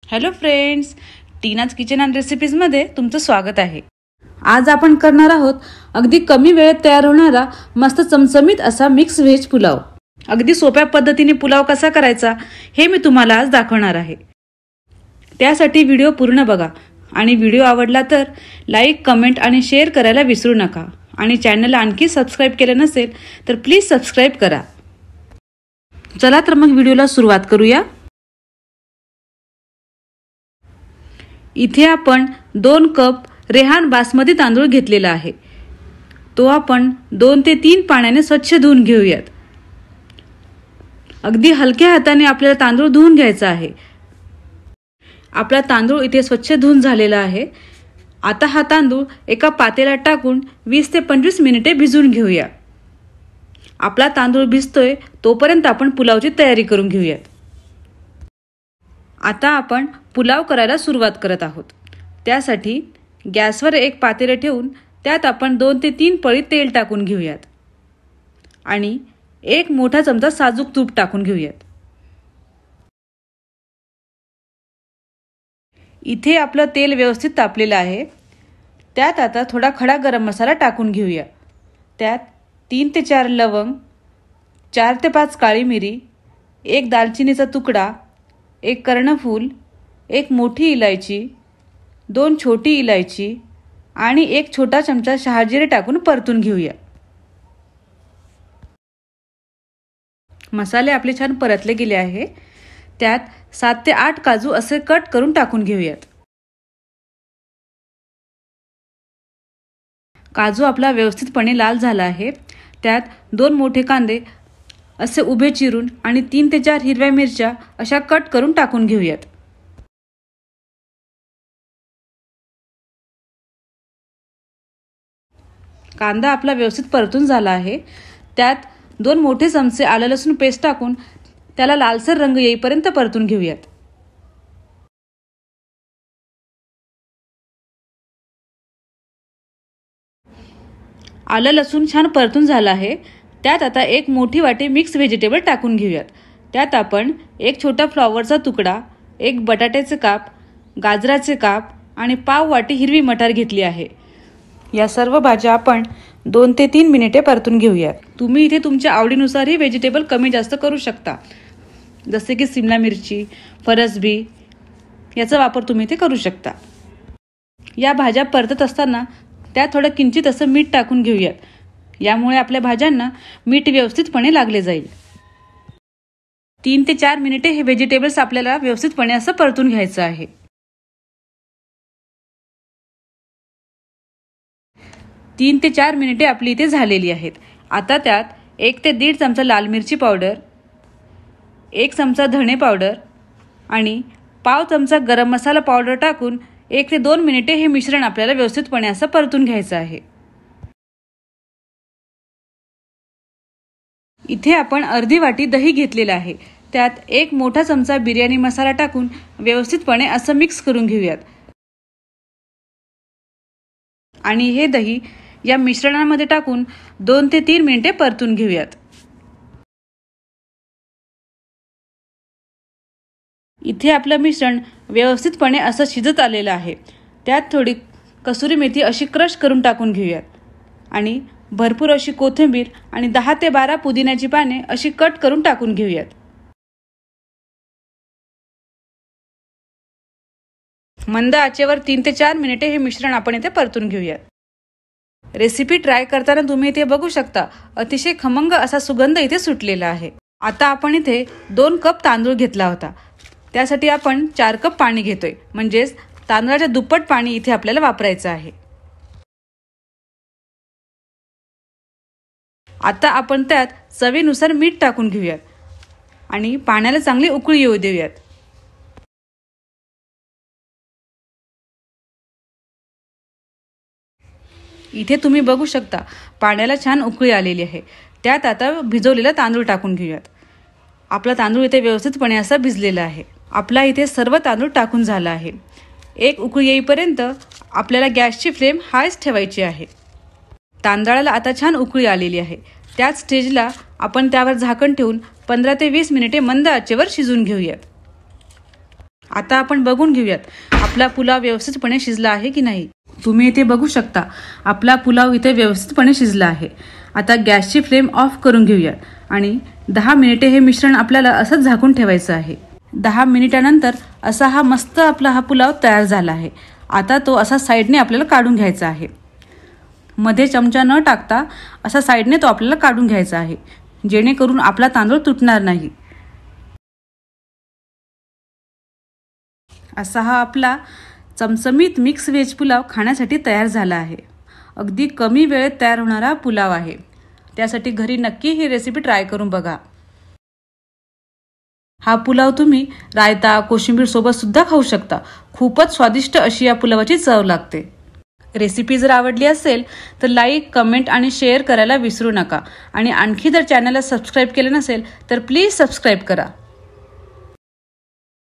Hello friends, Tina's kitchen and रेसिपीजमध्ये तुमचं स्वागत आहे। आज आपण करणार आहोत अगदी कमी वेळेत तयार होणारा मस्त चमचमीत असा मिक्स व्हेज पुलाव। अगदी सोप्या पद्धतीने पुलाव कसा करायचा हे मी तुम्हाला आज दाखवणार आहे। त्यासाठी व्हिडिओ पूर्ण बघा आणि व्हिडिओ आवडला तर लाईक, कमेंट आणि शेअर करायला विसरू नका आणि चॅनलला आणखी सबस्क्राइब केलं नसेल तर प्लीज सबस्क्राइब करा। चला तर मग व्हिडिओला सुरुवात करूया। इथे आपण 2 कप रेहान बासमती तांदूळ घेतलेला आहे। तो आपण 2 ते 3 पाण्याने स्वच्छ धुवून घेऊयात। अगदी हलक्या हाताने आपल्याला तांदूळ धुवून घ्यायचा आहे। आपला तांदूळ इथे स्वच्छ धुवून झालेला आहे। आता हा तांदूळ एका पातेल्यात टाकून 20 ते 25 मिनिटे भिजवून घेऊया। आपला तांदूळ भिजतोय तोपर्यंत आपण पुलावची तयारी करून घेऊयात। आता आपण पुलाव करायला सुरुवात करत आहोत। त्यासाठी गॅसवर एक पातेले ठेवून त्यात आपण 2 ते 3 पळी तेल टाकून घेऊयात आणि 1 मोठा चमचा साजूक तूप टाकून घेऊयात। इथे आपलं तेल व्यवस्थित तापलेलं आहे। त्यात आता थोडा खडा गरम मसाला टाकून घेऊया। त्यात 3 ते 4 लवंग, 4 ते 5 काळी मिरी, 1 दालचिनीचा तुकडा, 1 कर्णफूल, 1 मोठी इलायची, 2 छोटी इलायची आणि 1 छोटा चमचा शहाजिरे टाकून परतून घेऊया। मसाले आपले छान परतले गेले आहे। त्यात 7 ते 8 काजू असे कट करून टाकून घेऊयात। काजू आपला व्यवस्थितपणे लाल झाला आहे। त्यात 2 मोठे कांदे असे उभे चिरून आणि 3 ते 4 हिरव्या मिरच्या अशा कट करून टाकून घेऊयात। कांदा आपला व्यवस्थित परतून झाला आहे। त्यात 2 मोठे चमचे आलं लसूण पेस्ट टाकून त्याला लालसर रंग येईपर्यंत परतून घेऊयात। आलं लसूण छान परतून झालं आहे। त्यात आता 1 मोठी वाटी मिक्स व्हेजिटेबल टाकून घेऊयात। त्यात आपण 1 छोटा फ्लॉवरचा तुकडा, 1 बटाट्याचे काप, गाजराचे काप आणि पाव वाटी हिरवी मटार घेतली आहे। या सर्व भाज्या आपण 2 ते 3 मिनिटे परतून घेऊयात। तुम्ही इथे तुमच्या आवडीनुसार ही व्हेजिटेबल कमी जास्त करू शकता, जसे की शिमला मिरची, फरसबी याचा वापर तुम्ही इथे करू शकता। या भाज्या परतत असताना त्यात थोडं किंचित असं मीठ टाकून घेऊयात। यामुळे आपल्या भाज्यांना मीठ व्यवस्थितपणे लागले जाईल। 3 ते 4 मिनिटे हे व्हेजिटेबल्स आपल्याला व्यवस्थितपणे असं परतून घ्यायचं आहे। 3 ते 4 मिनिटे आपली इथे झालेली आहेत। आता त्यात 1 ते 1.5 चमचा लाल मिरची पावडर, 1 चमचा धणे पावडर आणि पाव चमचा गरम मसाला पावडर टाकून 1 ते 2 मिनिटे हे मिश्रण आपल्याला व्यवस्थितपणे असं परतून घ्यायचं आहे। इथे आपण अर्धी वाटी दही घेतलेलं आहे। त्यात 1 मोठा चमचा बिर्याणी मसाला टाकून व्यवस्थितपणे असं मिक्स करून घेऊयात आणि हे दही या मिश्रणामध्ये टाकून 2 ते 3 मिनिटे परतून घेऊयात। इथे आपलं मिश्रण व्यवस्थितपणे असं शिजत आलेलं आहे। त्यात थोडी कसुरी मेथी अशी क्रश करून टाकून घेऊयात आणि भरपूर अशी कोथिंबीर आणि 10 ते 12 पुदिन्याची पाने अशी कट करून टाकून घेऊयात। मंद आचेवर 3 ते 4 मिनिटे हे मिश्रण आपण इथे परतून घेऊयात। रेसिपी ट्राय करताना तुम्ही इथे बघू शकता अतिशय खमंग असा सुगंध इथे सुटलेला आहे। आता आपण इथे 2 कप तांदूळ घेतला होता। त्यासाठी आपण 4 कप पाणी घेतोय, म्हणजेच तांदळाच्या दुप्पट पाणी इथे आपल्याला वापरायचं आहे। आता आपण त्यात चवीनुसार मीठ टाकून घेऊयात आणि पाण्याला चांगली उकळी येऊ देऊयात। इथे तुम्ही बघू शकता पाण्याला छान उकळी आलेली आहे। त्यात आता भिजवलेला तांदूळ टाकून घेऊयात। आपला तांदूळ इथे व्यवस्थितपणे असा भिजलेला आहे। आपला इथे सर्व तांदूळ टाकून झाला आहे। 1 उकळी येईपर्यंत आपल्याला गॅसची फ्लेम हायच ठेवायची आहे। तांदळाला आता छान उकळी आलेली आहे। त्याच स्टेजला आपण त्यावर झाकण ठेवून 15 ते 20 मिनिटे मंद आचेवर शिजवून घेऊयात। आता आपण बघून घेऊयात आपला पुलाव व्यवस्थितपणे शिजला आहे की नाही। तुम्ही इथे बघू शकता आपला पुलाव इथे व्यवस्थितपणे शिजला आहे। आता गॅसची फ्लेम ऑफ करून घेऊयात आणि 10 मिनिटे हे मिश्रण आपल्याला असंच झाकून ठेवायचं आहे। 10 मिनिटानंतर असा हा मस्त आपला हा पुलाव तयार झाला आहे। आता तो असा साईडने आपल्याला काढून घ्यायचा आहे। मध्ये चमचा न टाकता असा साईडने तो आपल्याला काढून घ्यायचा आहे, जेणेकरून आपला तांदूळ तुटणार नाही। असा हा आपला चमचमीत मिक्स व्हेज पुलाव खाण्यासाठी तयार झाला आहे। अगदी कमी वेळेत तयार होणारा पुलाव आहे। त्यासाठी घरी नक्की ही रेसिपी ट्राय करून बघा। हा पुलाव तुम्ही रायता कोशिंबीर सोबत सुद्धा खाऊ शकता। खूपच स्वादिष्ट अशी या पुलावाची चव लागते। रेसिपी जर आवडली असेल तर लाईक, कमेंट आणि शेअर करायला विसरू नका। आणि आणखी जर चॅनलला सबस्क्राईब केले नसेल तर प्लीज सबस्क्राईब करा।